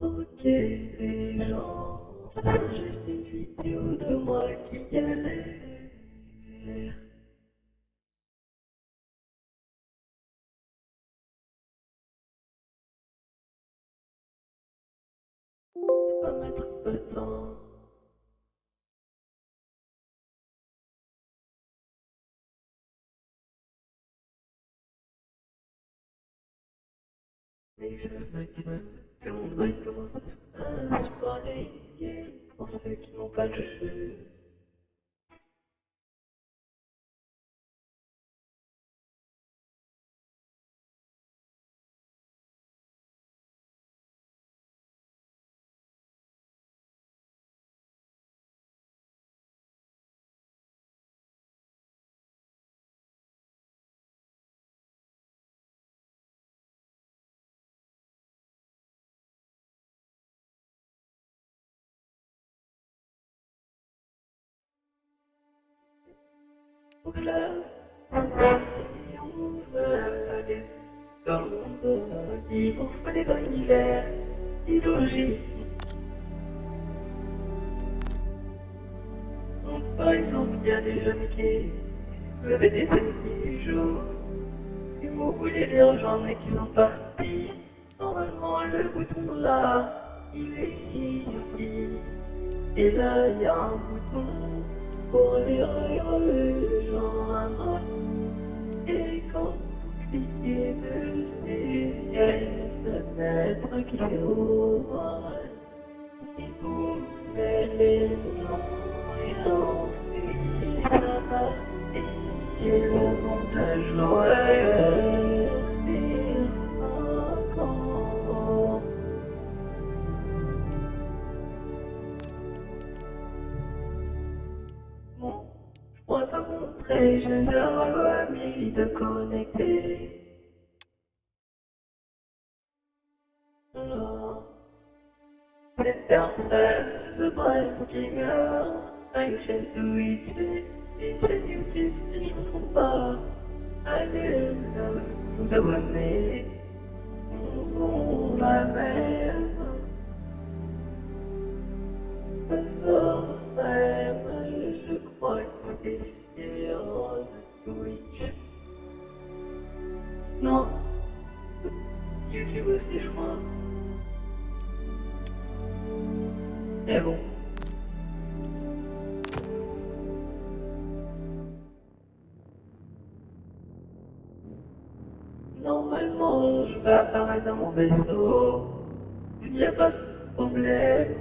Ok, les gens, c'est juste une vidéo de moi qui galère. Ça va mettre un peu de temps, mais je me calme. Tout le monde voit comment ça se passe pour les games, pour ceux qui n'ont pas le jeu. Donc là, on veut aller dans le monde libre, on faut aller dans l'univers, idéologie. Donc par exemple, il y a des jeunes qui, vous avez des amis qui jouent. Si vous voulez les rejoindre et qu'ils sont partis, normalement le bouton là, il est ici. Et là, il y a un bouton pour les rejoindre. Et quand vous cliquez dessus, il y a une fenêtre qui s'ouvre. Et vous mettez les noms et ensuite ça va. Et le nom de joueur sur un camp. Bon, je pourrais pas vous montrer, je vais avoir mis de connecter. Alors, cette personne se brasse gamer a une chaîne Twitch et une chaîne YouTube si je me trompe pas. Allez vous abonner, ils ont la même. Ça même, je crois que c'est sur Twitch. Non, YouTube aussi, je crois. Mais bon. Normalement, je vais apparaître dans mon vaisseau. S'il n'y a pas de problème.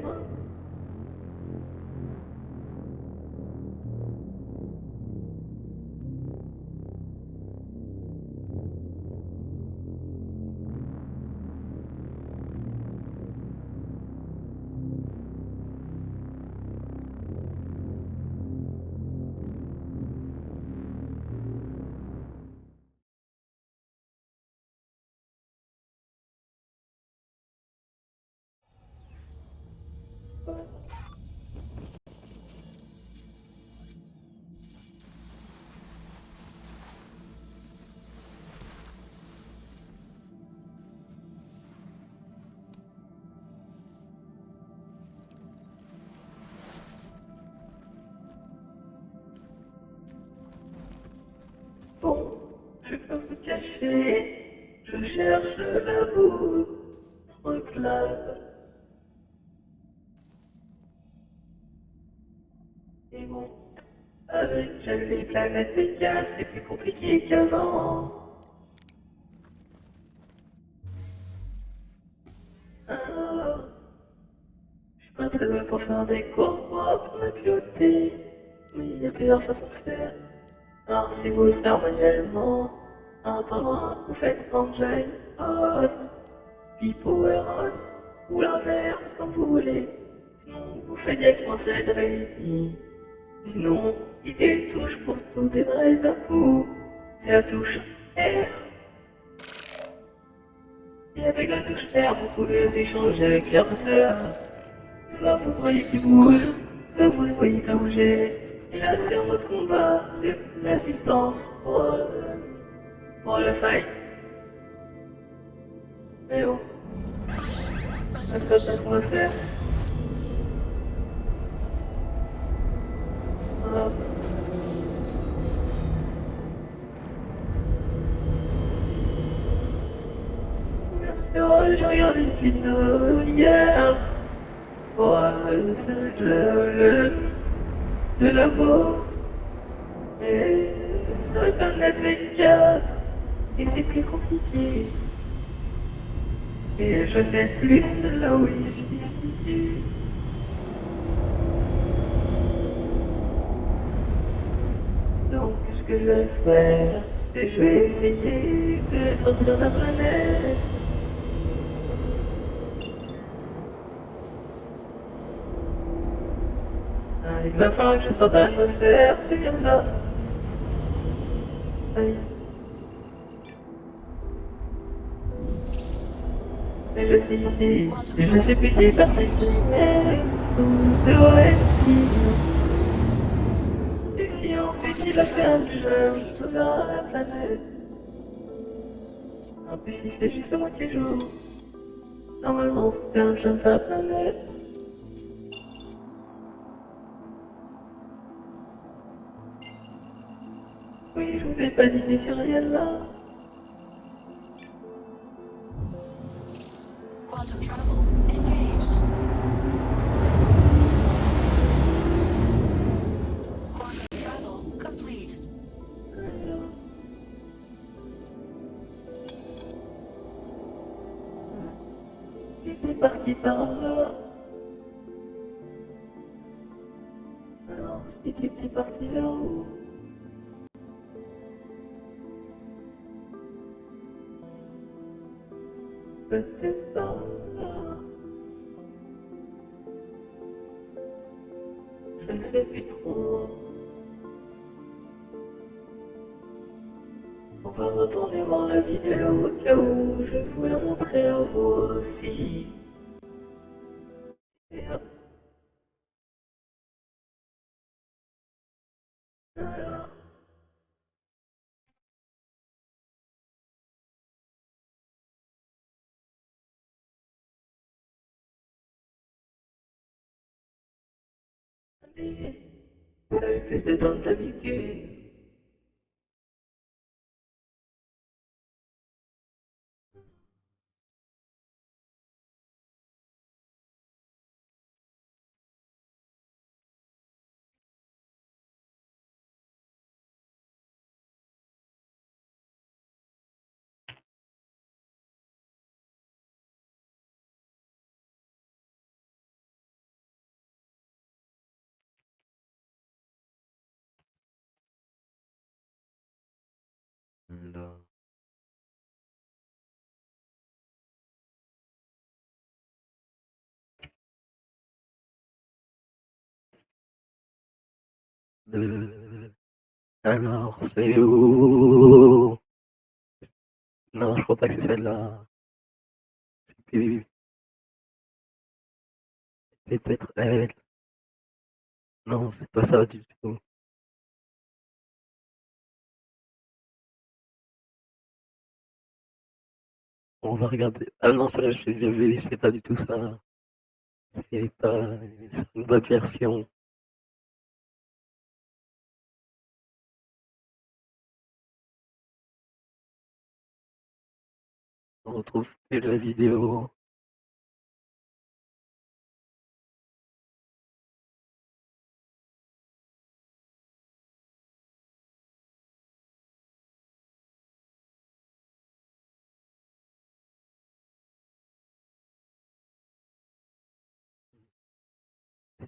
Bon, je vais pas vous cacher. Je cherche la boucle là. Et bon, avec les planètes Vegas, c'est plus compliqué qu'avant. Alors, je suis pas très doué pour faire des cours pour apprendre à piloter, mais il y a plusieurs façons de faire. Alors, si vous le faites manuellement, un par un, vous faites engine on, puis power on, ou l'inverse, comme vous voulez. Sinon, vous faites directement flat ready. Sinon, il y a une touche pour tout démarrer d'un coup. C'est la touche R. Et avec la touche R, vous pouvez aussi changer le curseur. Soit vous voyez qu'il bouge, soit vous le voyez pas bouger. Et là, c'est en mode combat, c'est l'assistance pour le fight. Mais bon. Est-ce que c'est ce qu'on va faire? Voilà. Merci, ouais, j'ai regardé une vidéo hier. Ouais, c'est le labo. Et sur les planètes 24. Et c'est plus compliqué. Et je sais plus là où il se situe. Donc ce que je vais faire, c'est que je vais essayer de sortir de la planète. Ah, il va falloir que je sorte de l'atmosphère, c'est bien ça. Aïe. Mais je suis ici, et je sais plus si c'est parti de Metz ou de OMC. Et si ensuite il a fait un jump vers la planète. En plus il fait juste à moitié jour. Normalement on fait un jump vers la planète. Oui, je vous ai pas dit ces céréales là. Quantum travel engaged. Quantum travel complete. J'étais parti par là. Alors, si tu étais parti vers où? Peut-être par là. Je sais plus trop. On va retourner voir la vidéo au cas où je vous la montrer à vous aussi. Et hop. Voilà. Allez, ça a eu plus de temps que d'habitude. Là. Alors, c'est où? Non, je crois pas que c'est celle-là. Puis, c'est peut-être elle. Non, c'est pas ça du tout. On va regarder. Ah non, celle-là, je l'ai déjà vue, c'est pas du tout ça. C'est pas. C'est une bonne version. On retrouve plus la vidéo.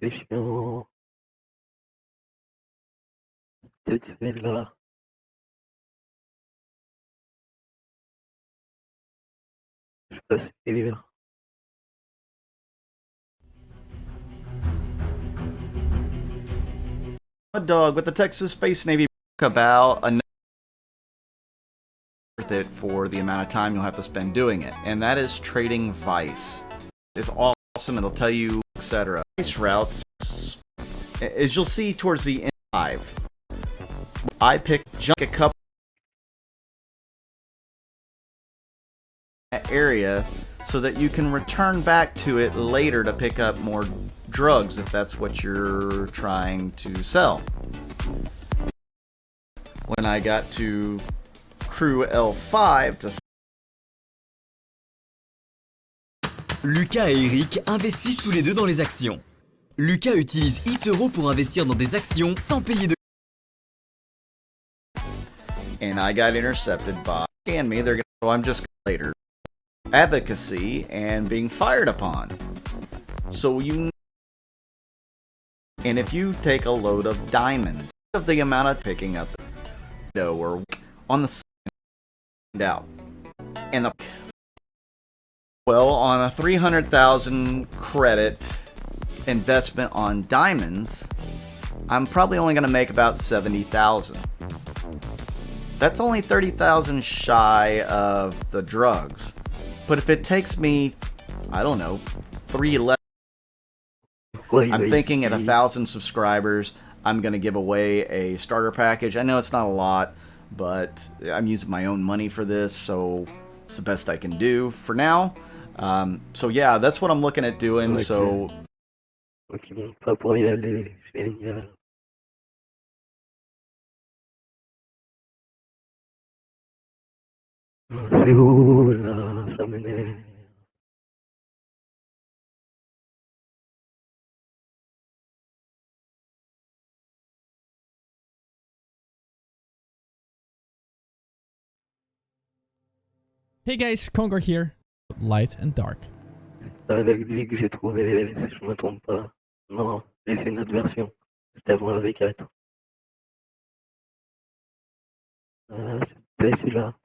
C'est chiant. Peut-être celle-là. Je suis pas sûr. Dog with the Texas Space Navy about enough worth it for the amount of time you'll have to spend doing it, and that is trading Vice. It's awesome. It'll tell you, etc. Vice routes, as you'll see towards the end of I picked junk a couple that area so that you can return back to it later to pick up more drugs if that's what you're trying to sell. When I got to Crew L5 to Lucas et Eric investissent tous les deux dans les actions. Lucas utilise eToro pour investir dans des actions sans payer de... and I got intercepted by and me. They're gonna. So I'm just later advocacy and being fired upon. So you. And if you take a load of diamonds, of the amount of picking up, or on the side out, and the well on a 300,000 credit investment on diamonds, I'm probably only gonna make about 70,000. That's only 30,000 shy of the drugs. But if it takes me, I don't know, 311, I'm thinking at 1,000 subscribers, I'm going to give away a starter package. I know it's not a lot, but I'm using my own money for this, so it's the best I can do for now. So yeah, that's what I'm looking at doing. So. Ok, bon, pas pour y aller, génial. C'est où là, ça m'énerve. Hey guys, Congar here. Light and Dark. C'est avec lui que j'ai trouvé, si je me trompe pas. Non, lui c'est une autre version. C'était avant la V4. C'est celui-là.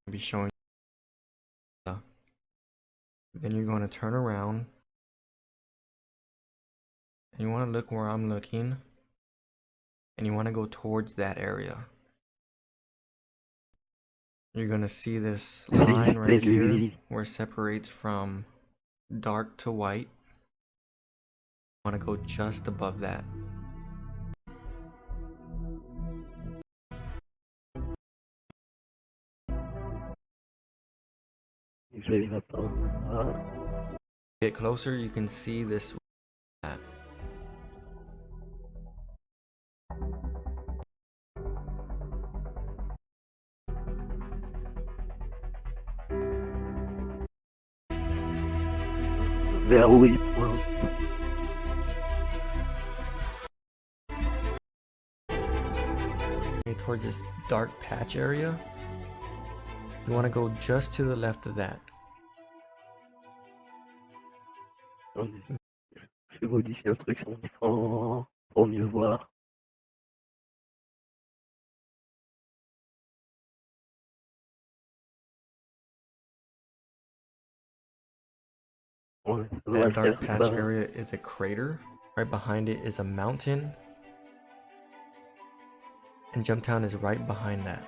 Be showing then you're going to turn around and you want to look where I'm looking and you want to go towards that area. You're going to see this line right here where it separates from dark to white. You want to go just above that. Get closer, you can see this. Vers où il pointe. Towards this dark patch area. You want to go just to the left of that. Je vais modifier un truc sur mon écran pour mieux voir. Ouais, ça That doit dark faire patch ça. area is a crater. Right behind it is a mountain. And Jumptown is right behind that.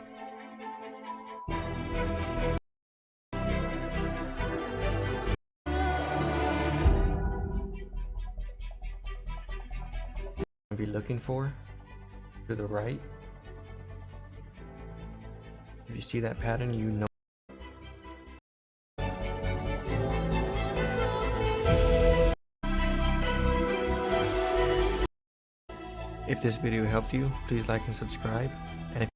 Be looking for to the right. If you see that pattern, you know. If this video helped you, please like and subscribe. And if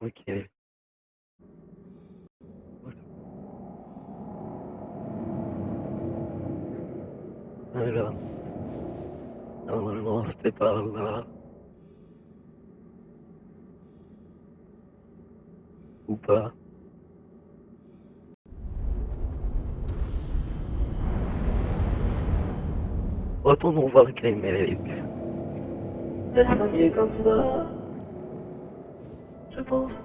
Ok. Alors, normalement c'était par là. Ou pas. Retournons voir Climax. Ça sera mieux comme ça. Je pense.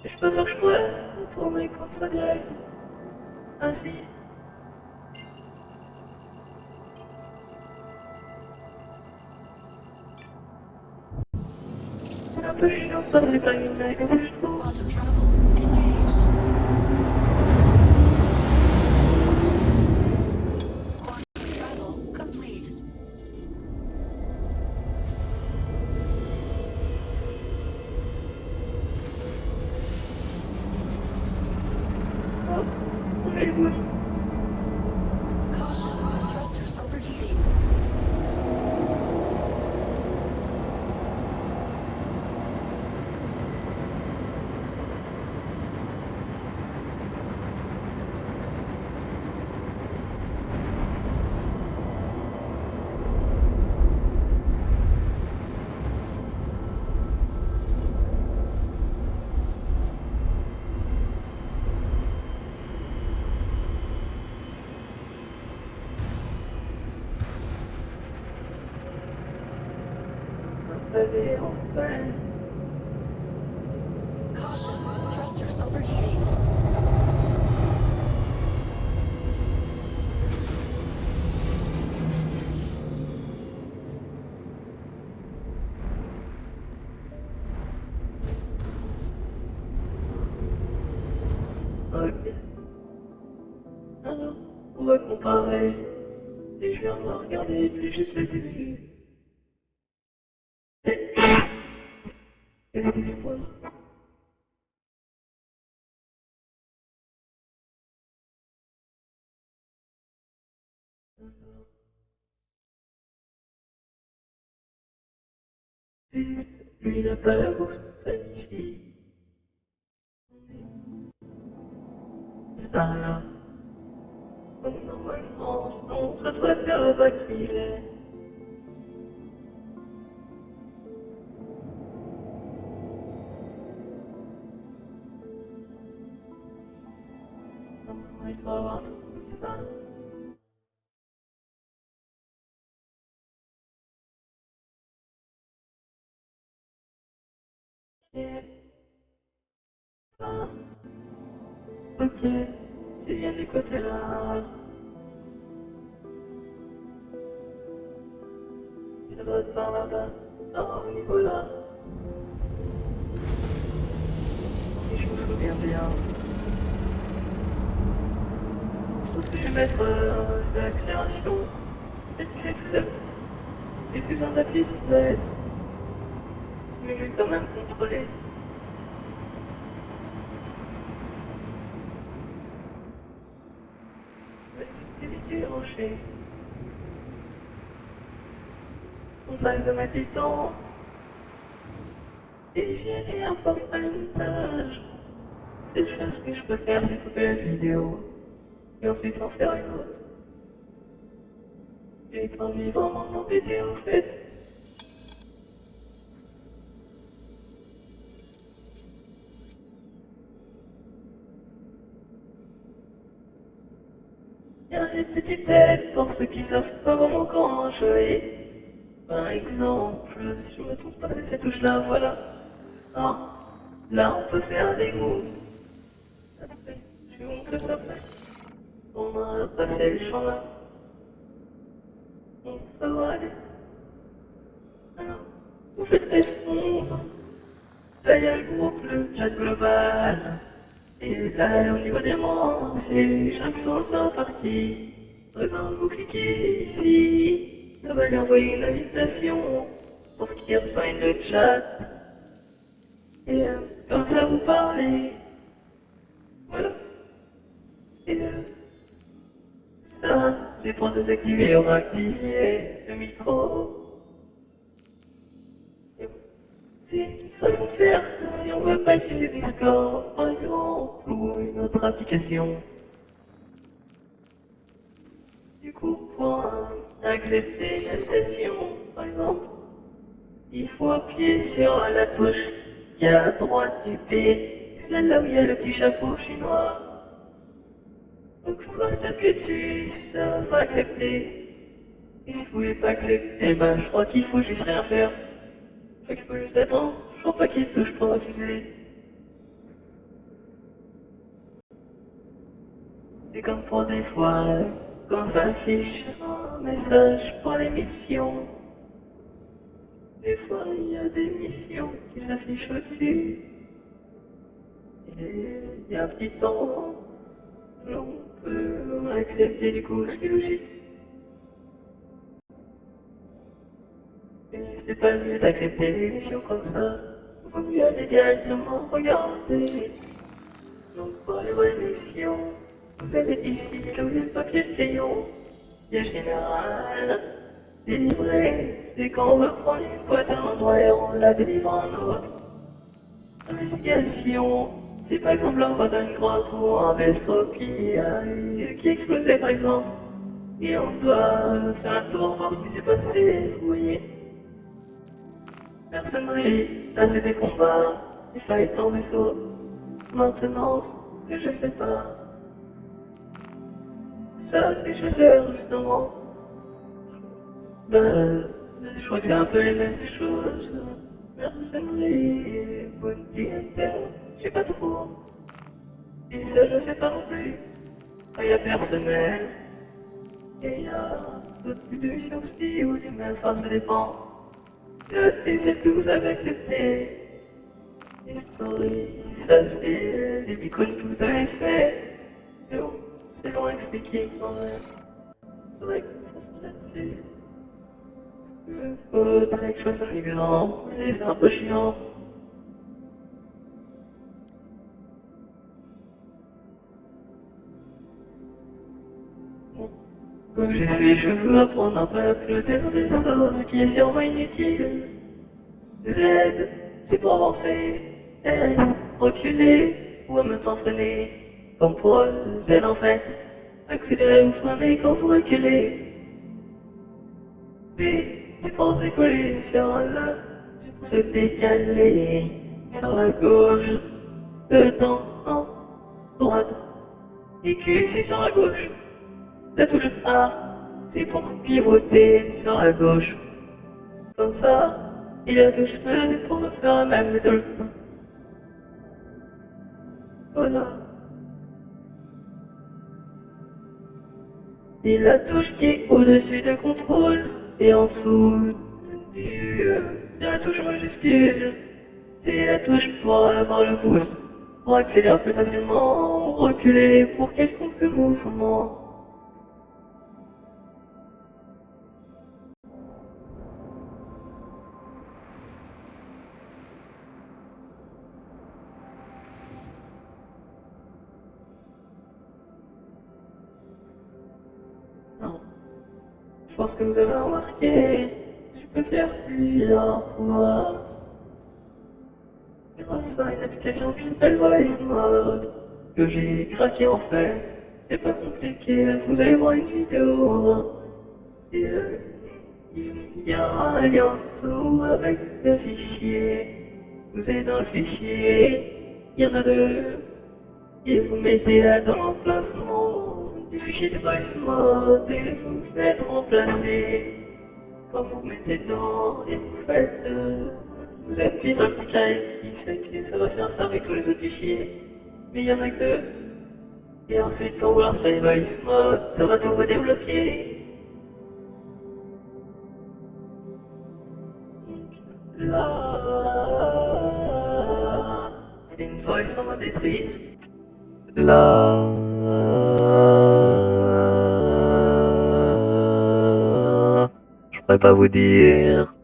Je suis pas sûr que je pourrais retourner comme ça direct. Ainsi. C'est un peu chiant de passer par Climax, je trouve. Quantum travel On met le boost. Caution, thrusters overheating. Allez, enfin. Caution, thrusters overheating. Ok. Alors, on va comparer. Et je vais regarder plus juste le début. Excusez-moi. Lui, il n'a pas la grosse montagne ici. Ça là. Donc normalement, sinon, ça doit être vers là-bas qu'il est. Normalement, il doit avoir un truc comme ça. Ok. Ah. Ok. C'est bien du côté là. Ça doit être par là-bas. Ah, au niveau là. Et je me souviens bien. Parce que je vais mettre de l'accélération. C'est tout seul. J'ai plus besoin d'appuyer sur Z. Mais je vais quand même contrôler. Je vais éviter les rochers. On ça se mettre du temps. Et gérer un peu le montage. C'est chose que je peux faire, c'est couper la vidéo. Et ensuite en faire une autre. J'ai pas envie vraiment de m'embêter en fait. Il y a des petites aides pour ceux qui savent pas vraiment comment jouer. Par exemple, si je me trompe pas, c'est cette touche-là, voilà. Ah, là on peut faire des moves. Attendez, je vais vous montrer ça après. On a passé le champ là. Bon, ça va aller. Alors, vous faites F11. Là il y a le groupe, le chat global. Et là, au niveau des membres, c'est chaque son sur la partie. Par exemple, vous cliquez ici, ça va lui envoyer une invitation pour qu'il rejoigne le chat. Et quand ça vous parler, voilà. Et ça, c'est pour désactiver ou réactiver le micro. Et bon, c'est une façon de faire si on veut pas utiliser Discord, par exemple, ou une autre application. Du coup, pour accepter une invitation, par exemple, il faut appuyer sur la touche qui est à la droite du P, celle-là où il y a le petit chapeau chinois. Donc il faut rester appuyé dessus, ça va accepter. Et si vous voulez pas accepter, bah je crois qu'il faut juste rien faire. Je crois qu'il faut juste attendre, je crois pas qu'il y ait de touche pour refuser. C'est comme pour des fois, quand ça affiche un message pour l'émission. Des fois, il y a des missions qui s'affichent au-dessus. Et il y a un petit temps où on peut accepter du coup, ce qui est logique. Mais c'est pas le mieux d'accepter les missions comme ça. Il vaut mieux aller directement regarder Donc pour les vraies missions, vous allez ici, là où il y a le papier et le crayon. Piège général, délivré, c'est quand on va prendre une boîte à un endroit et on la délivre à un autre. Investigation, c'est par exemple l'envoi d'une grotte ou un vaisseau qui explosait par exemple. Et on doit faire un tour, voir ce qui s'est passé, vous voyez. Personnerie, ça c'est des combats, il fallait en vaisseau. Maintenance, je sais pas. Ça c'est chasseur justement. Ben, je crois que c'est un peu les mêmes choses. Mercenerie, bounty hunter, je sais pas trop. Et ça je sais pas non plus. Il y a personnel. Et il y a d'autres types de missions aussi, ou les mêmes, enfin ça dépend. Là c'est celle que vous avez acceptée. History, ça c'est les beacons que vous avez fait. Mais bon, c'est long à expliquer quand même. Faudrait qu'on se concentre là-dessus. Faudrait que je fasse un exemple, et c'est un peu chiant. Donc je vais vous apprendre un peu à piloter le vaisseau, ce qui est sûrement inutile. Z, c'est pour avancer. S, reculer, ou en même temps freiner. Comme pour Z en fait, accélérer ou freiner quand vous reculez. B, c'est pour se coller sur la, c'est pour se décaler sur la gauche. E, temps, en, droite. Et Q, c'est sur la gauche. La touche A, c'est pour pivoter sur la gauche. Comme ça, et la touche E, c'est pour faire la même méthode. Voilà. Et la touche qui est au-dessus de contrôle et en dessous de la touche majuscule, c'est la touche pour avoir le boost, pour accélérer plus facilement ou reculer pour quelconque mouvement. Je pense que vous avez remarqué, je peux faire plusieurs fois grâce à une application qui s'appelle Voice Mode, que j'ai craqué en fait. C'est pas compliqué, vous allez voir une vidéo et il y a un lien en dessous avec deux fichiers. Vous êtes dans le fichier, il y en a deux, et vous mettez dans l'emplacement du fichier de Voice Mode et vous faites remplacer. Quand vous mettez dedans et vous faites, vous appuyez sur le petit carré qui fait que ça va faire ça avec tous les autres fichiers. Mais il y en a que deux. Et ensuite quand vous lancez Voice Mode, ça va tout vous débloquer. Donc, là, c'est une voice en mode maîtrise. Là, je pourrais pas vous dire.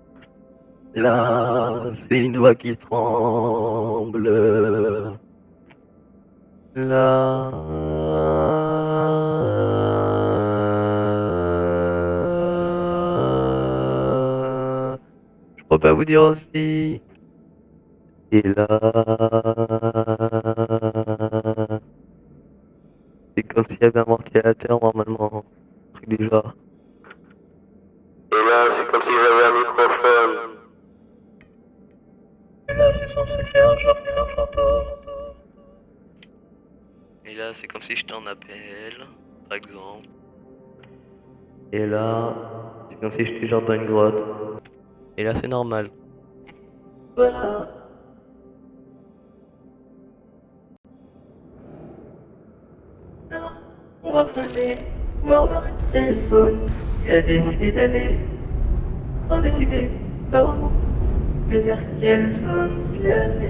Là, c'est une voix qui tremble. Là, je pourrais pas vous dire aussi. Et là, c'est comme s'il y avait un ventilateur normalement, un truc du genre. Et là, c'est comme si j'avais un microphone. Et là, c'est censé faire genre que c'est un fantôme. Et là, c'est comme si je t'en appelle, par exemple. Et là, c'est comme si j'étais genre dans une grotte. Et là, c'est normal. Voilà. Alors, on va planer, voir vers quelle zone il a décidé d'aller. Pas décidé, pas vraiment. Mais vers quelle zone il est allé.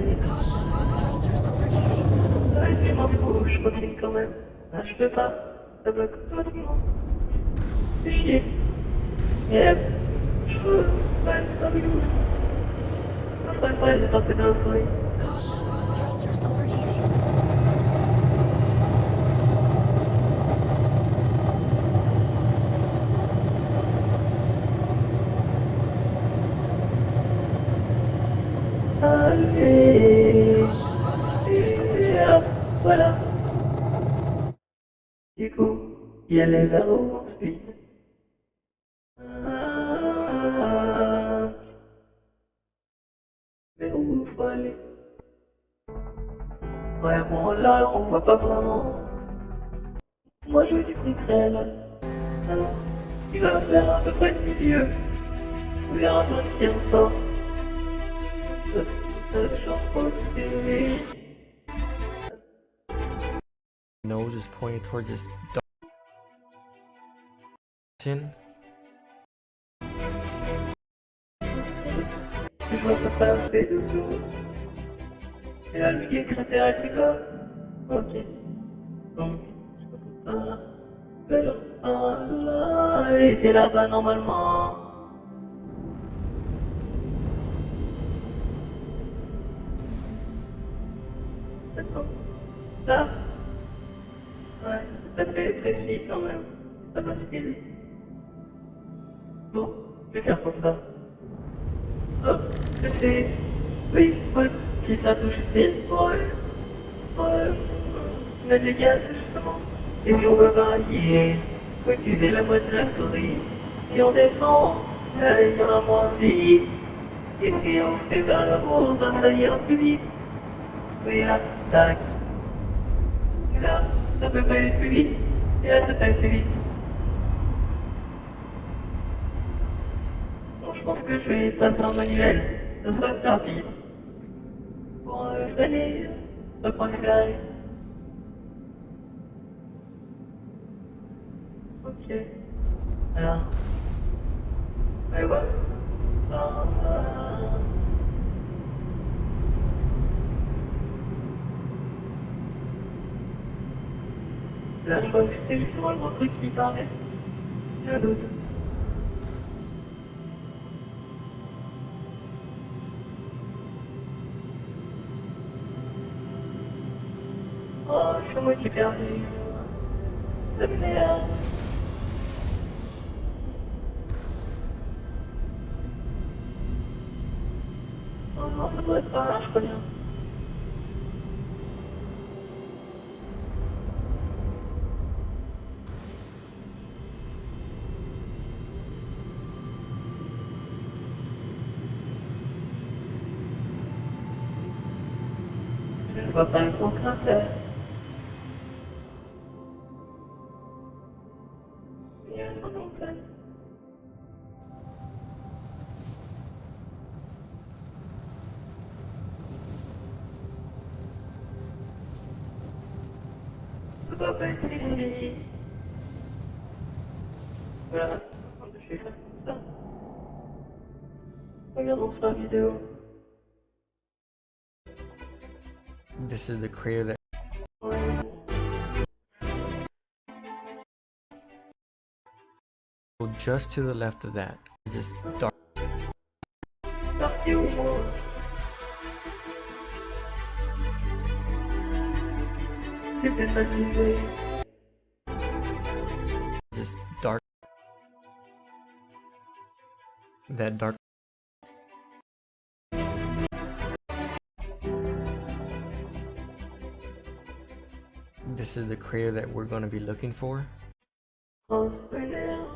Ouais, je m'en fous, je continue quand même. Ah, je peux pas, ça bloque automatiquement. C'est chier. Et je ferai pas de loose. Ça ferait soirée, je vais taper dans la souris. Du coup, y aller vers où ensuite? Vers où faut aller? Ouais, bon, là, on voit pas vraiment. Moi, je veux du concret, là. Alors, il va faire à peu près le milieu. On verra zone qui en sort. Genre au-dessus. Nose is pointed towards this dark tin. Je vois à peu près où c'est double. Et là, le milieu cratère, c'est là. Ok. Donc, je peux pas. Mais genre par là. Et c'est là-bas normalement. Attends. Là. Ouais, c'est pas très précis quand même. C'est pas facile. Bon, je vais faire comme ça. Hop, c'est. Oui, ouais. Puis ça touche ici. Ouais. Mettre les gaz, justement. Et si on veut varier, faut utiliser la boîte de la souris. Si on descend, ça ira moins vite. Et si on fait vers le haut, ben ça ira plus vite. Oui, là, tac. Et là, ça peut pas aller plus vite. Et là, ça peut aller plus vite. Bon, je pense que je vais passer en manuel. Ça sera plus rapide. Pour freiner, pas pour accélérer. Ok. Alors. Et voilà. Là, je crois que c'est justement le gros truc qui parlait. J'ai un doute. Oh, je suis à moitié perdu. Ça m'énerve. Oh non, ça doit être par là, je crois bien. Je ne vois pas le gros cratère. Il y a son montagne. Ça doit pas être ici. Voilà, je vais faire comme ça. Regardons sur la vidéo. This is the crater that Ouais. go just to the left of that. Just dark. Parti au moins. J'ai peut-être mal visé. Just dark. That dark. This is the crater that we're going to be looking for. Oh, ça m'énerve.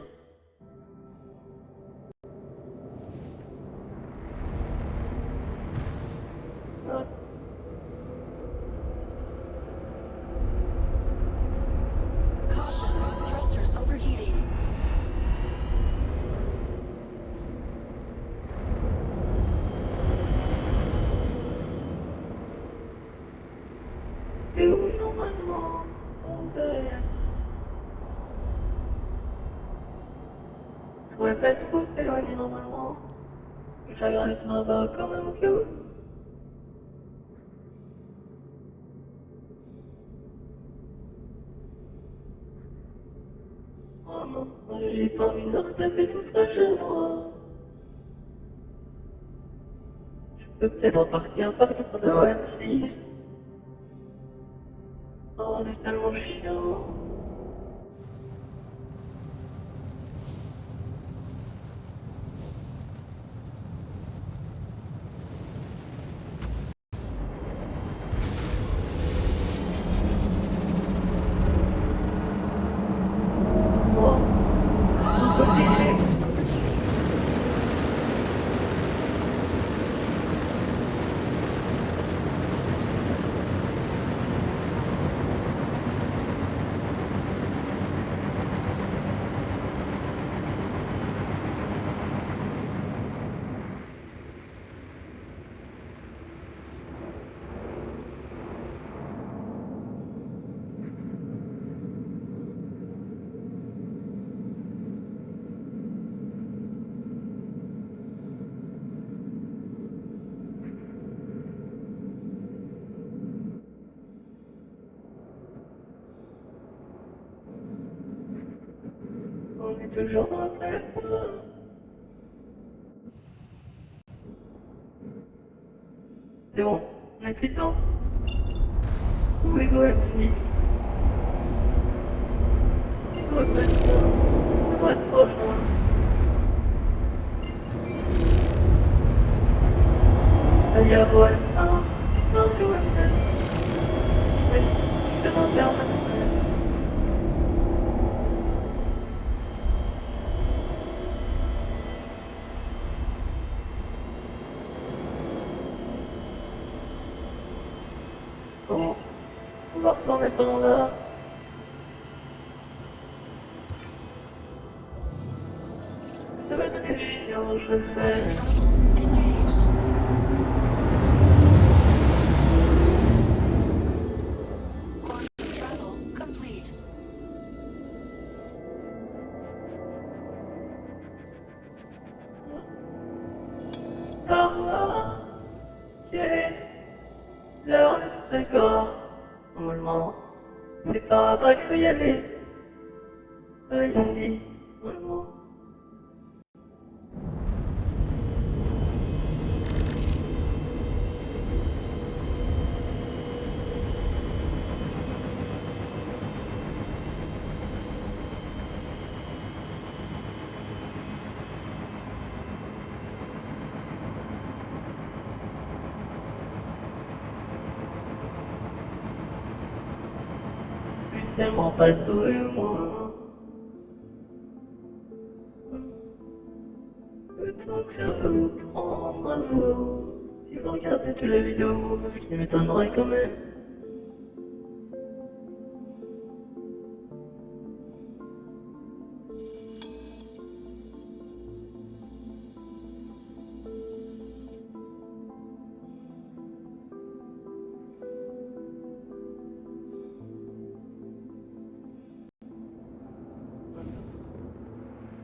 Ah. Caution, thrusters overheating. C'est où normalement? Bordel. Je pourrais pas être trop éloigné normalement. Je vais regarder par là-bas quand même au cas où. Oh non, j'ai pas envie de me retaper toute la chaîne, moi. Je peux peut-être repartir à partir de OM6. Oh, c'est tellement chiant. On est toujours dans la plaine. C'est bon, on est plus dedans. Où est Golem 6? Ça doit être proche, hein. Là, il y a Golem 1. Non, c'est Golem 2. Oui, je vais en faire maintenant. Bon, on va retourner par là. Ça va être très chiant, je sais. Engaged. Quantum travel complete. Par là. Ok. Là, on est tous d'accord. Normalement, c'est par là-bas qu'il faut y aller. Pas ici, normalement. J'ai tellement pas de bruit, moi. Le temps que ça va vous prendre à vous. Si vous regardez toutes les vidéos, ce qui m'étonnerait quand même.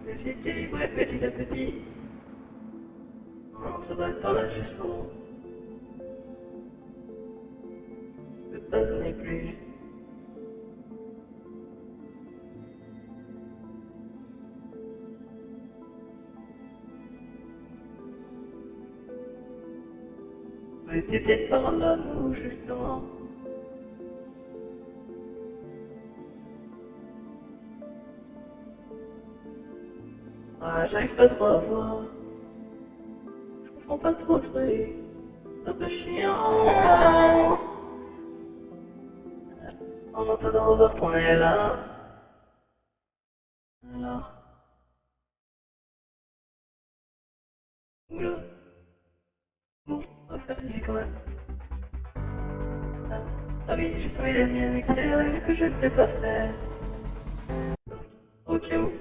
Essayez de calibrer petit à petit. Non, ça va être par là justement. Je peux pas zoner plus. On était peut-être par là, nous, justement. Ah, j'arrive pas trop à voir. Je comprends pas trop le truc. C'est un peu chiant. En attendant, on va retourner là. Alors. Oula. Bon, on va faire ici quand même. Ah oui, justement, il a mis un accéléré, ce que je ne sais pas faire. Ok, où?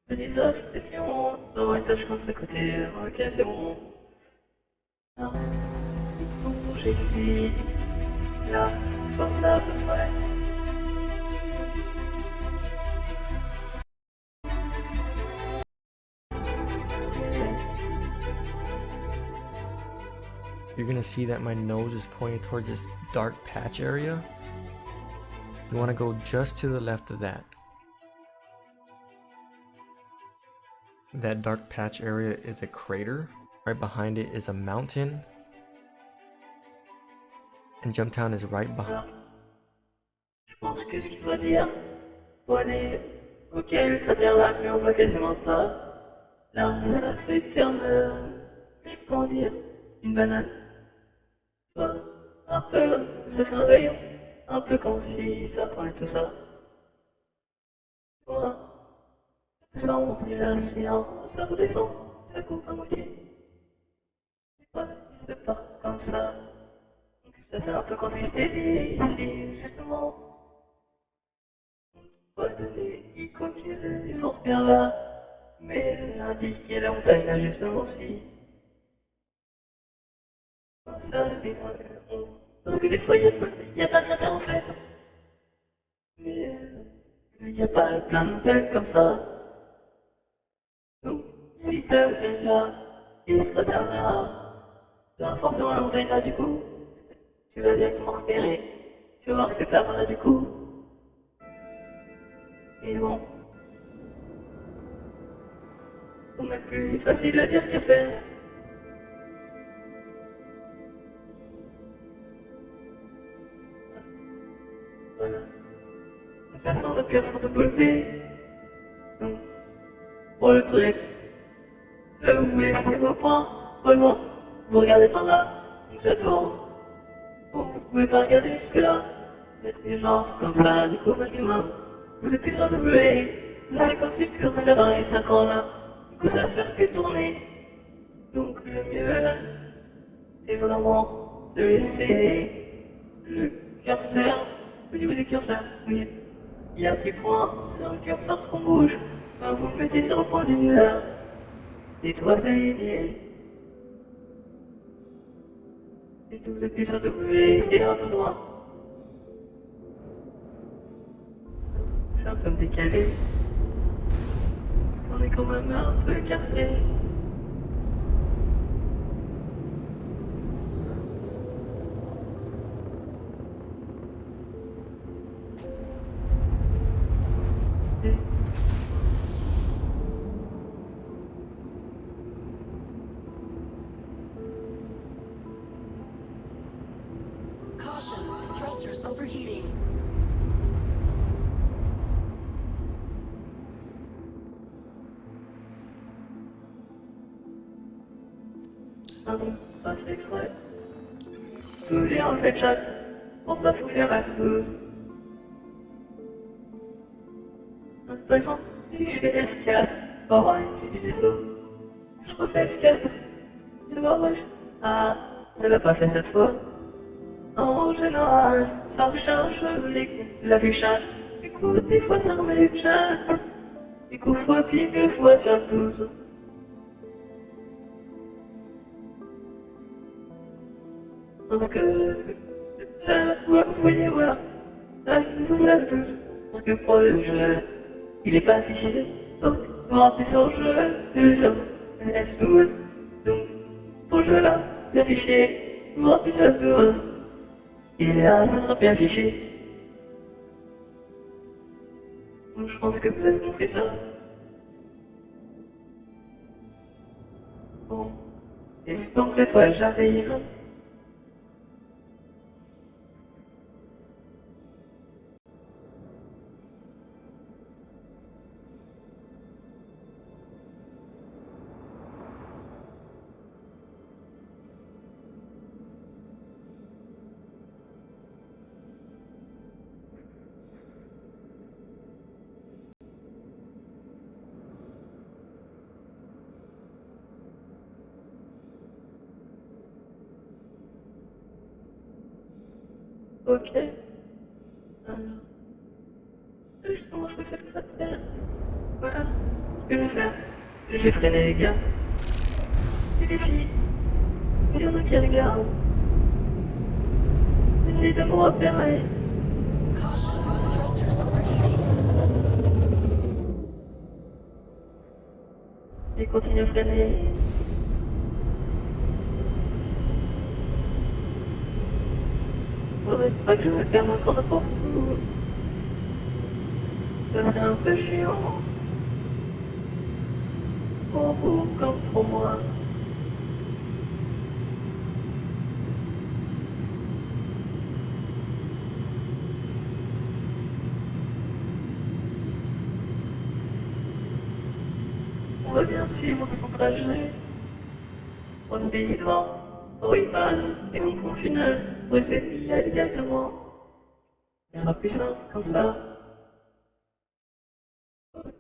Petite vérification, d'avoir une tâche comme ça à côté. Ok, c'est bon. Alors, il faut bouger ici. Là, comme ça à peu près. You're gonna see that my nose is pointing towards this dark patch area. You wanna go just to the left of that. That dark patch area is a crater. Right behind it is a mountain. And Jumptown is right behind. Alors, je pense que ce qu'il faut dire, faut aller. Ok, le cratère là, mais on voit quasiment pas. Là, ça fait comme. Je peux en dire, une banane. Tu vois, un peu, ça fait un rayon. Un peu comme si ça prenait tout ça. Voilà. Ça monte et là, sinon, ça redescend. Ça coupe à moitié. Ouais, ça part comme ça. Donc ça fait un peu comme si c'était ici, justement. Ouais, il continue, ils sont bien là. Mais indiquer la montagne là, justement, aussi. Ça, c'est. Parce que des fois, il y a plein de cratères en fait. Mais il n'y a pas plein de montagnes comme ça. Donc, si t'as la montagne là, et ce cratère là, t'as forcément la montagne là du coup. Tu vas directement repérer. Tu vas voir que c'est pas par là du coup. Et bon. ou même plus facile à dire qu'à faire. Voilà. Donc ça sort depuis un sur W. Donc, pour le truc, là où vous laissez vos points, par exemple, vous regardez par là, donc ça tourne. Bon, vous pouvez pas regarder jusque là. Faites des genres comme ça, du coup, au maximum. Vous appuyez sur W. Ça c'est comme si le curseur est encore là. Du coup, ça va faire que tourner. Donc, le mieux, c'est vraiment de laisser le curseur au niveau du curseur. Oui. Il y a un petit point sur le curseur qu'on bouge. Enfin, vous le mettez sur le point du viseur. Et tout va s'aligner. Et tout vous appuyez sur W, c'est un tout droit. Je suis un peu décalé. Parce qu'on est quand même un peu écarté. Caution, thrusters overheating. Mince, pas fait exprès. Je veux lire en fait chat. Pour ça, faut faire F12. Donc, par exemple, si je fais F4, pas vrai, j'ai du vaisseau. Je refais F4. C'est pas vrai. Ah, ça l'a pas fait cette fois. En général, ça recharge l'affichage. Du coup, des fois, ça remet les chats. Du coup, faut appuyer 2 fois sur F12. Parce que ça, ouais, vous voyez, voilà. Tac, nouveau F12. Parce que pour le jeu, il est pas affiché. Donc, pour appuyer sur le jeu, sur F12. Donc, pour le jeu là, c'est affiché. Pour appuyer sur F12. Et là, ça sera bien affiché. Donc, je pense que vous avez compris ça. Bon. Espérons que cette fois j'arrive. Ok. Alors. Justement, je fais cette cratère. Voilà. Ce que je vais faire. Je vais freiner les gars. Et les filles. S'il y en a qui regardent. Essayez de me repérer. Caution, thrusters overheating. Et continue à freiner. Faudrait pas que je me perde encore n'importe où. Ça serait un peu chiant. Pour vous comme pour moi. On va bien suivre son trajet. On se dit devant. Pour y passe. Et son point final. Pour essayer d'y aller directement. Ce sera plus simple comme ça. Ok.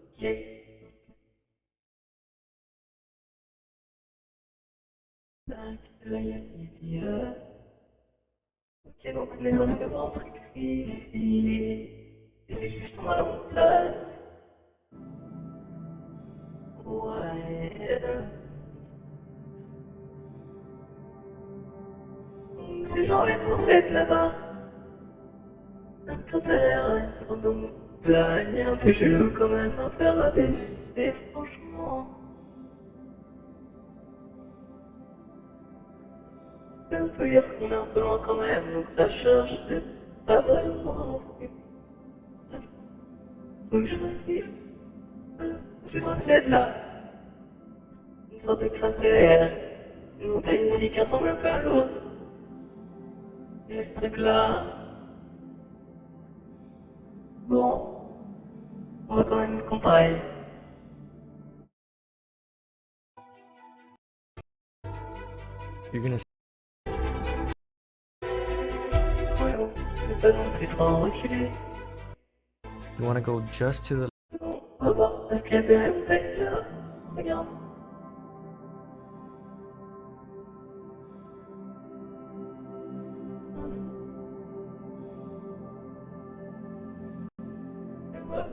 Tac, là il y a une milieu. Ok, donc on est censé rentrer ici. Et c'est justement la montagne. Ouais. C'est genre être censé être là-bas. Un cratère sur nos montagnes, un peu chelou quand même, un peu rabaissé, franchement. On peut dire qu'on est un peu loin quand même, donc ça change de pas vraiment non plus. Faut que je réfléchisse. Voilà, c'est censé être là. une sorte de cratère, une montagne ici qui ressemble un peu à l'autre. Et le truc là. Bon, on va quand même comparer. You're gonna Voyons, je vais pas non plus trop reculer. you wanna go just to the Bon, on va voir. Est-ce qu'il y a bien une montagne là? Regarde. Mince. Et voilà.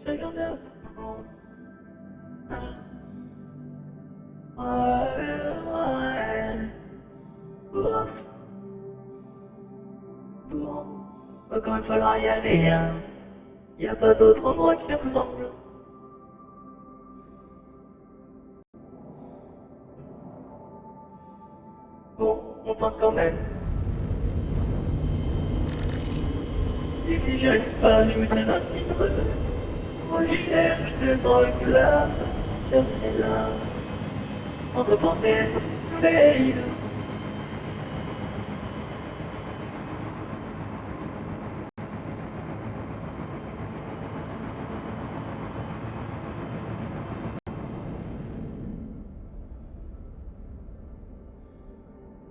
J'ai regardé un peu trop. Voilà. Ouais. Ouf. Bon. Va quand même falloir y aller, hein. Y a pas d'autre endroit qui ressemble. Bon, on tente quand même. Et si j'arrive pas à ajouter dans le titre, recherche de drogue là, terminé là. Entre parenthèses, fail.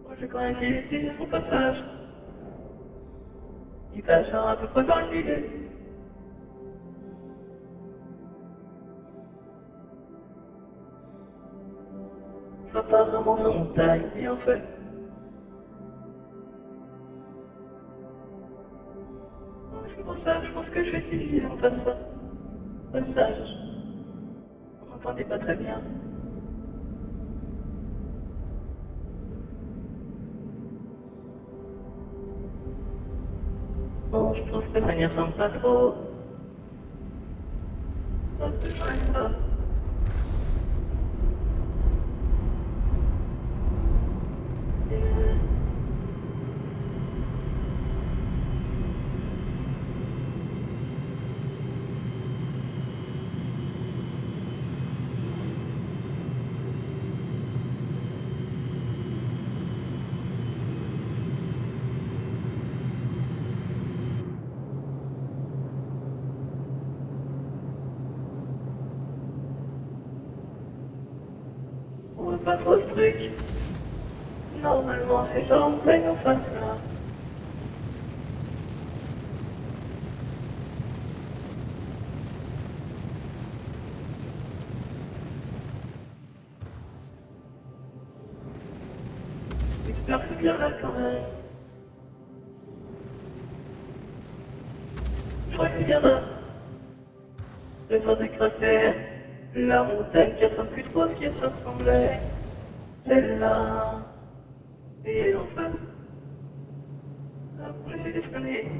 Moi, je vais quand même essayer d'utiliser son passage. Il va genre à peu près vers le milieu. Je vois pas vraiment sa montagne, mais en fait. Donc, c'est pour ça, je pense que je vais utiliser son passage. On n'entendait pas très bien. Bon, je trouve que ça n'y ressemble pas trop. Hop, je ferai ça. Et... On voit pas trop le truc. Normalement, c'est genre la montagne en face là. J'espère que c'est bien là quand même. Je crois que c'est bien là. Le sort de cratère, la montagne qui ressemble plus trop à ce qui ça ressemblait. Celle-là. Et elle en face. Hop, on essaie de freiner.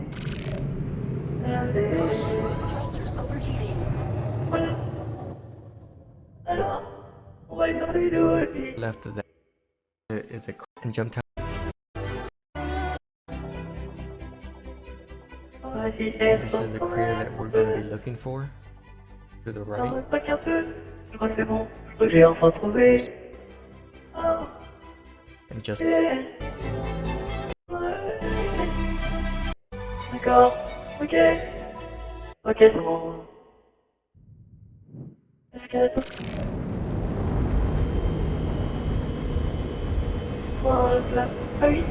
Allez. Thrusters overheating. Voilà. Alors, on va aller sur cette vidéo et puis... left of that is a and jump time. On va essayer de This is the crater that we're gonna be looking for. To the Non, right. pas qu'un peu. Je crois que c'est bon. Je crois que j'ai enfin trouvé. Ah, And just yeah. Ouais. D'accord. Ok. Ok, c'est bon. Escalade. Voilà. Ah oui.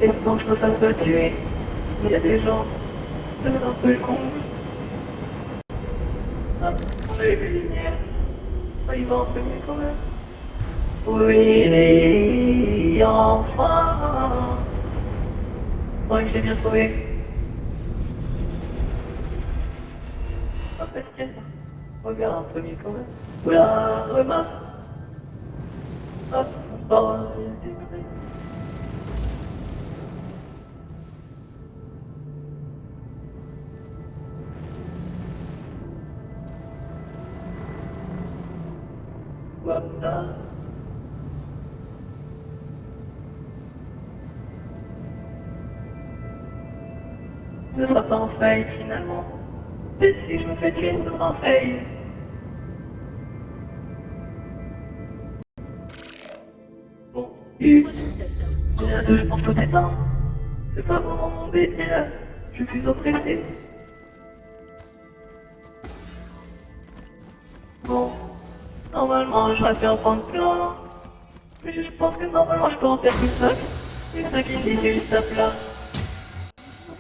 Espérons que je me fasse pas tuer. S'il y a des gens. Ça serait un peu le con. Hop, on a les lumières. Ah, il va un peu mieux quand même. Oui, enfin. Ouais, j'ai bien trouvé. Hop, escalade. Regarde un peu mieux quand même. Oula, remasse. Hop, on sort du truc. Voilà. Ce sera pas un fail finalement. Peut-être si je me fais tuer, ce sera un fail. Weapon system. C'est là que je pense tout éteint. Je vais pas vraiment m'embêter là. Je suis plus oppressé. Bon, normalement j'aurais pu en prendre plein. Mais je pense que normalement je peux en faire qu'une seule. Une seule ici, c'est juste un plat.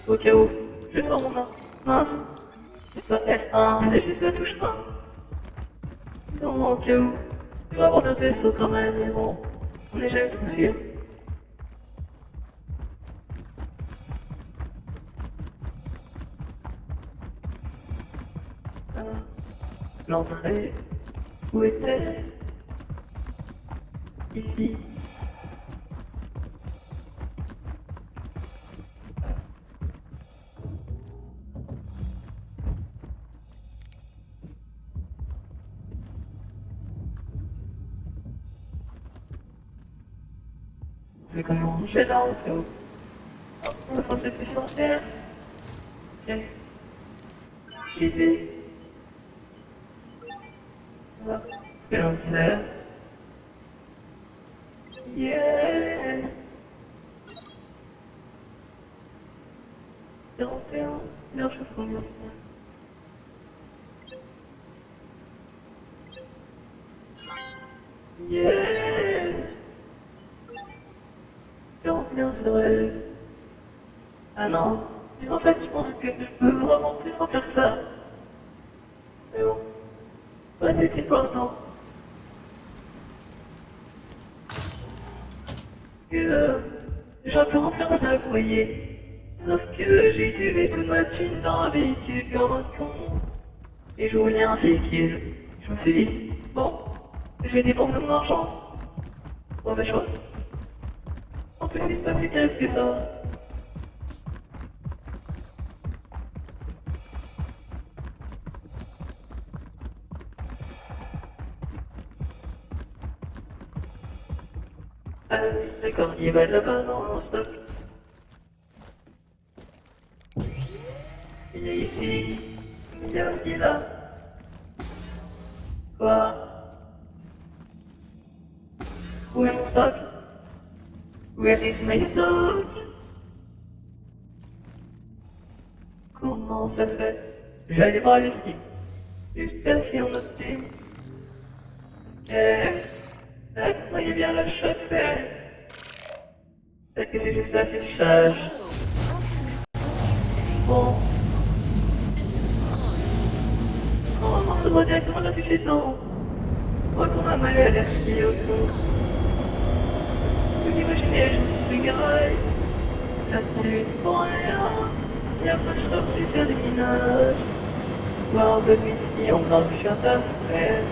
Au cas où, je sors mon main. Mince. C'est pas F1, c'est juste la touche 1. Non, au cas où. Je vais avoir notre vaisseau quand même, mais bon. On n'est jamais trop sûr. L'entrée. Où était-elle? Ici. Je vais quand même ranger là au cas où. Oh, ça pensait plus sur terre. Ok. Utiliser. Voilà. Que l'on sert. Yes. 41. D'ailleurs, je fais combien au final? Yes. 41, c'est vrai. Ah non. En fait, je pense que je peux vraiment plus en faire que ça. Mais bon. Ouais, c'est tout pour l'instant. Parce que j'aurais pu remplir ça, vous voyez. Sauf que j'ai utilisé toute ma thune dans un véhicule comme un con. Et je voulais un véhicule. Je me suis dit, bon, je vais dépenser mon argent. Mauvais choix. En plus, c'est pas si terrible que ça. Ah oui, d'accord, il va être là-bas dans le stock. Il est ici. Il y a aussi là. Quoi? Où est mon stock? Where is my stock? Comment ça se fait? Je vais aller voir les skis. Juste vérifier en notre team. Pourtant il y a bien la shot fait. Peut-être que c'est juste l'affichage. Bon. Normalement ça doit directement l'afficher dedans. Moi qu'on a mal à la ski au fond. Vous imaginez, je me suis fait garer. Là-dessus, pour rien. Et après je serais obligé de faire du minage. Ou alors de ici, on prend le chien à frère.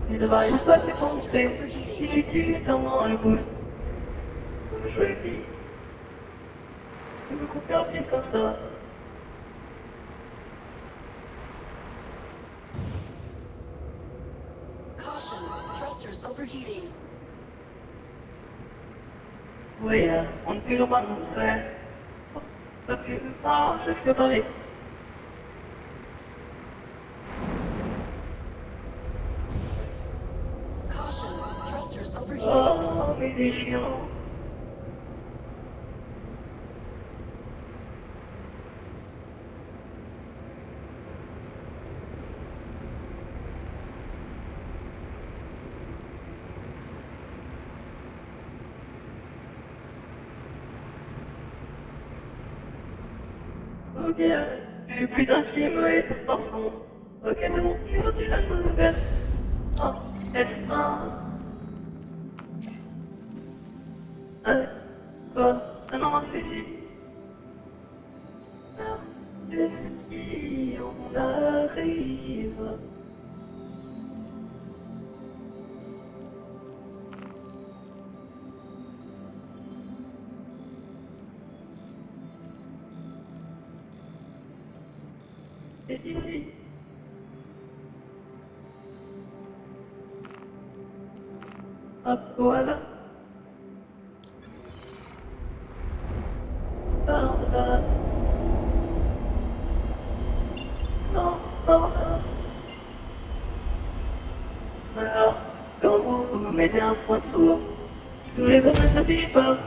Il devrait pas s'effondrer. Et j'utilise justement le boost. Comme je l'ai dit. C'est beaucoup plus rapide comme ça. Caution, thrusters overheating. Oui, on est toujours pas non, c'est... Oh, pas plus... Ah, je vais parler. Caution, thrusters overheating. Oh, mais il est chiant. Ok, je suis plus d'un kilomètre par seconde. Ok, c'est bon, on est sorti de l'atmosphère. Oh, F1. Quoi? Ah non, c'est ici. Alors, est-ce qu'on arrive? Et ici. Hop, voilà. Par là. Quand vous mettez un point dessous, tous les autres ne s'affichent pas.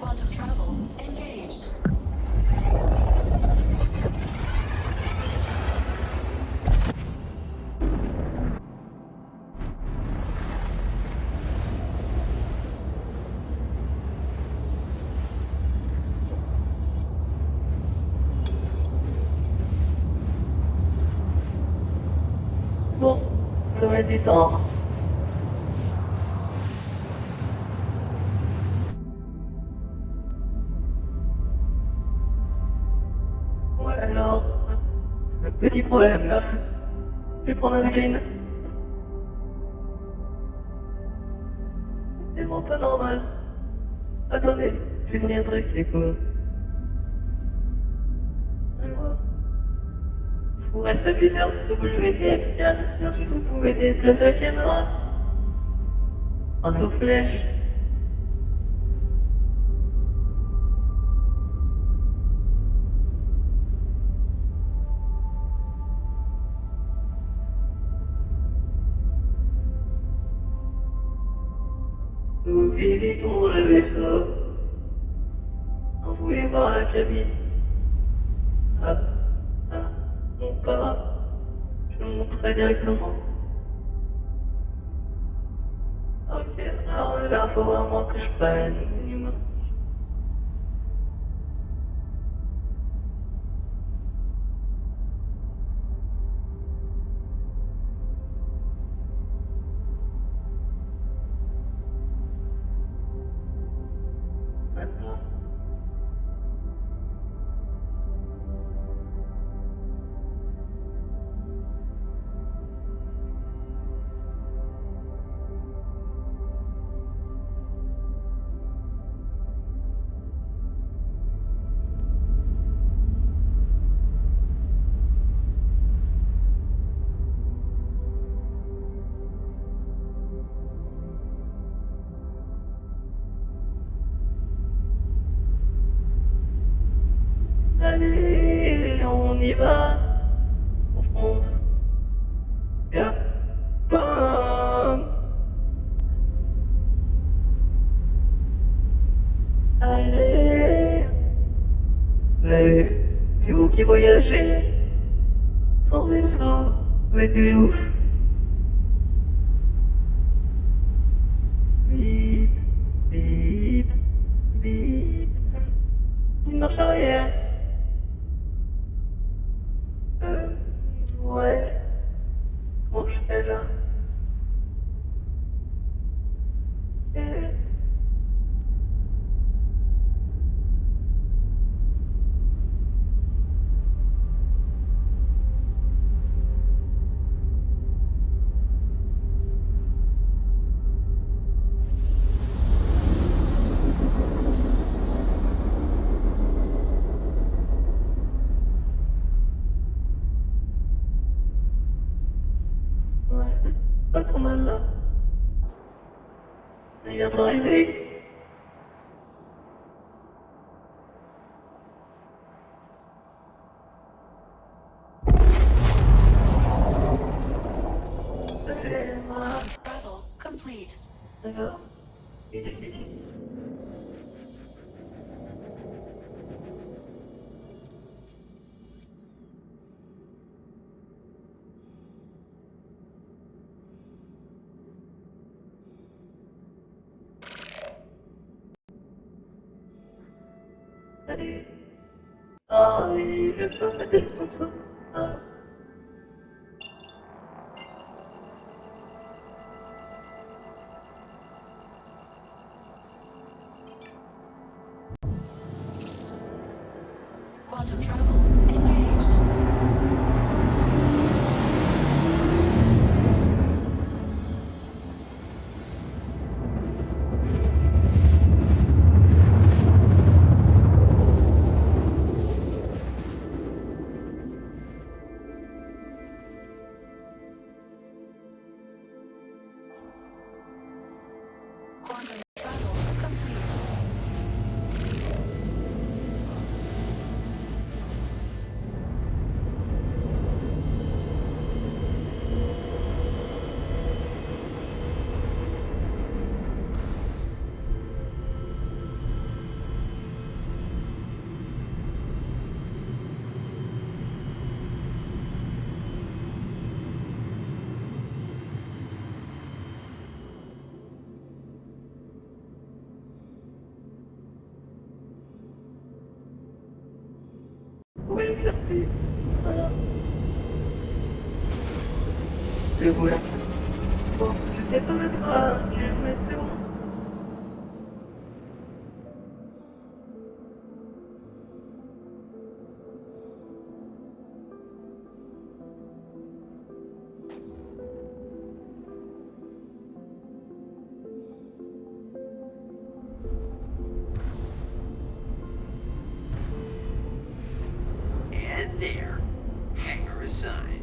Quantum travel engaged. Bon, ça va être du temps. Ouais, alors, le petit problème là. Je vais prendre un screen. C'est tellement pas normal. Attendez, je vais essayer un truc qui est cool. Alors, vous restez appuyé sur WF4 et ensuite vous pouvez déplacer la caméra grâce aux flèches. Nous visitons le vaisseau. Vous voulez voir la cabine? Ah, non, pas grave. Je vous montrerai directement. Ok, alors là, il faut vraiment que je prenne une image. Maintenant. Allez, on y va. On fonce. Bien. Bam. Allez. Allez, c'est vous qui voyagez. Sans vaisseau, vous êtes du ouf. Bip, bip, bip. Une marche arrière. Ouais. Comment je fais là? Eh. Ouais, pas trop mal là. On est bientôt arrivé. Ça c'est moi. Travel complete. D'accord. Ici. Allez. Ah oui, je vais pas me mettre comme ça. Ah. Quantum travel engaged. me sert plus. Voilà. Le boost. Bon, je vais peut-être pas mettre à... Je vais le mettre, c'est bon. And there, hangar assigned.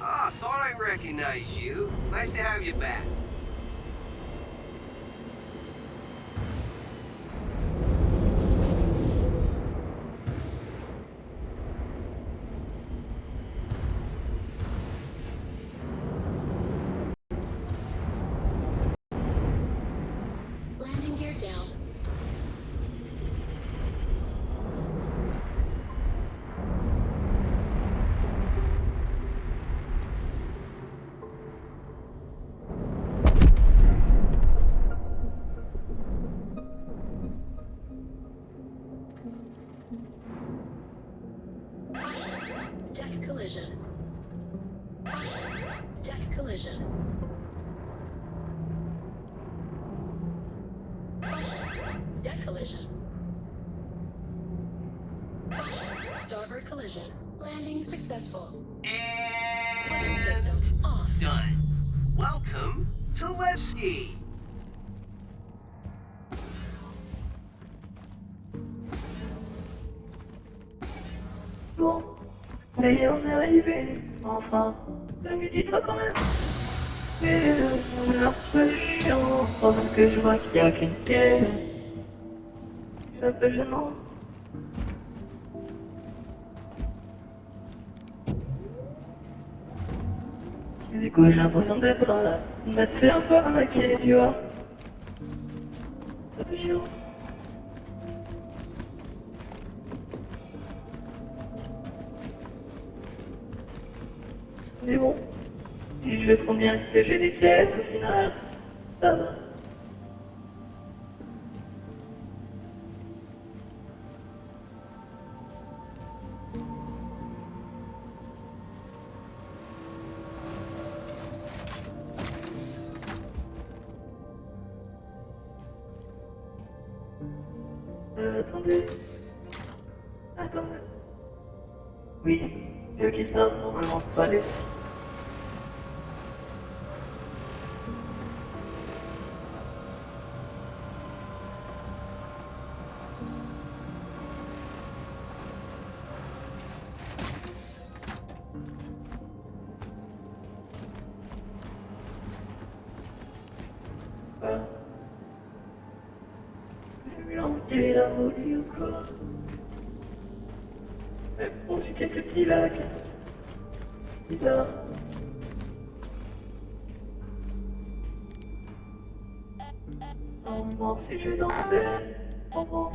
Ah, thought I recognized you. Nice to have you back. Landing gear down. Deck collision. Deck collision. Deck collision. Starboard collision. Landing successful. Weapon And system off. done. Welcome to Levski. Bon, ça y est, on est arrivé. Enfin, 2 minutes quand même. Mais c'est un peu chiant parce que je vois qu'il n'y a qu'une pièce. C'est un peu gênant. Et du coup, j'ai l'impression d'être de m'être fait un peu arnaquer, tu vois. C'est un peu chiant. Mais bon, si je vais trop bien que j'ai des pièces au final, ça va. Attendez. Attendez. Oui, ceux qui savent normalement pas aller. J'ai l'envie qu'il est là, lui ou quoi. Mais bon, j'ai quelques petits lags. Bizarre. Normalement, si je dansais. Bon.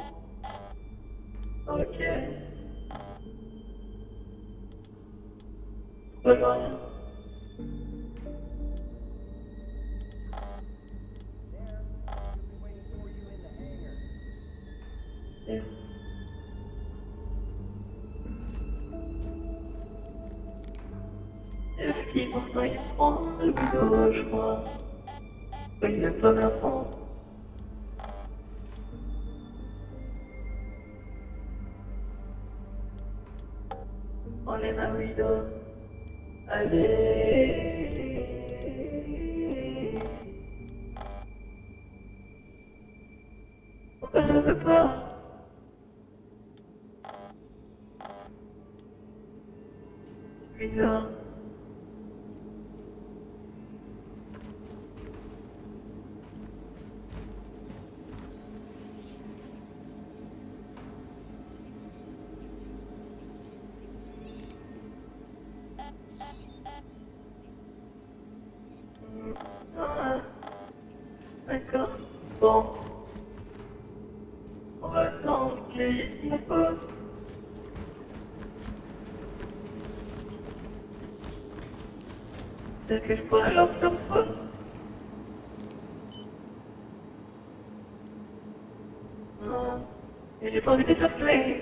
Ok. Pourquoi je vois rien? Yeah. Est-ce qu'il pourtant il prend le vidéo, je crois. Il veut pas me la prendre. On est ma widow. Allez. Pourquoi ça veut pas? Bizarre. Ah, d'accord. Bon. On va attendre qu'il spawn. Peut-être que je pourrais leur faire spawn. Et j'ai pas envie de les faire play.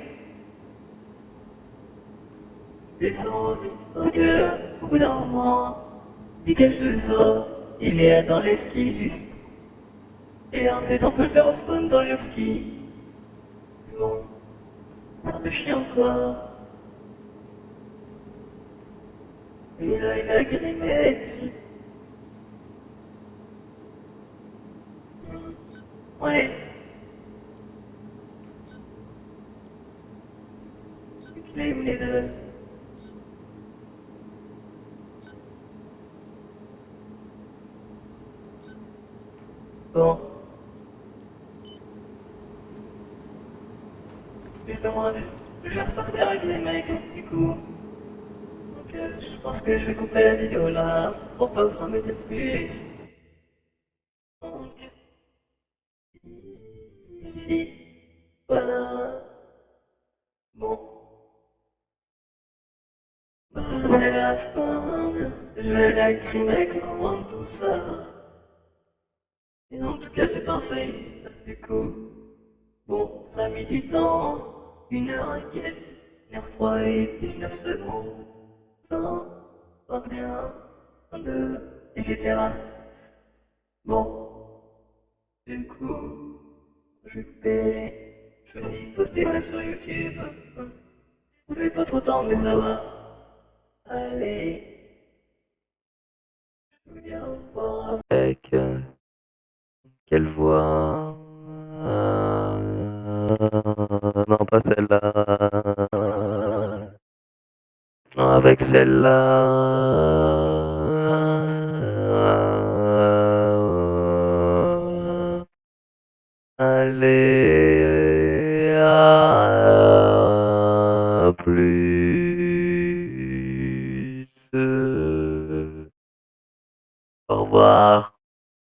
J'ai sans envie, parce que, au bout d'un moment, dès qu'elle fait ça, il est dans les skis juste. Et ensuite on peut le faire au spawn dans le ski. Bon, c'est un peu chiant quoi. Et là il a Grimex. Ouais. Il aime les deux. Bon. Justement, je vais repartir avec les mecs, du coup. Donc, je pense que je vais couper la vidéo là, pour pas vous embêter plus. Donc, ici, voilà. Bon. Bah, c'est la fin. Je vais aller à Crimex en vendre tout ça. Et en tout cas, c'est parfait. Du coup, bon, ça a mis du temps. 1 heure et quelques. 1h03 et 19 secondes. 20, 21, 22, etc. Bon, du coup, je vais aussi poster ça sur YouTube. Ça fait pas trop de temps, mais ça va. Allez, je vous dis au revoir avec quelle voix non, pas celle-là. Non, avec celle-là. Allez, à plus. Au revoir.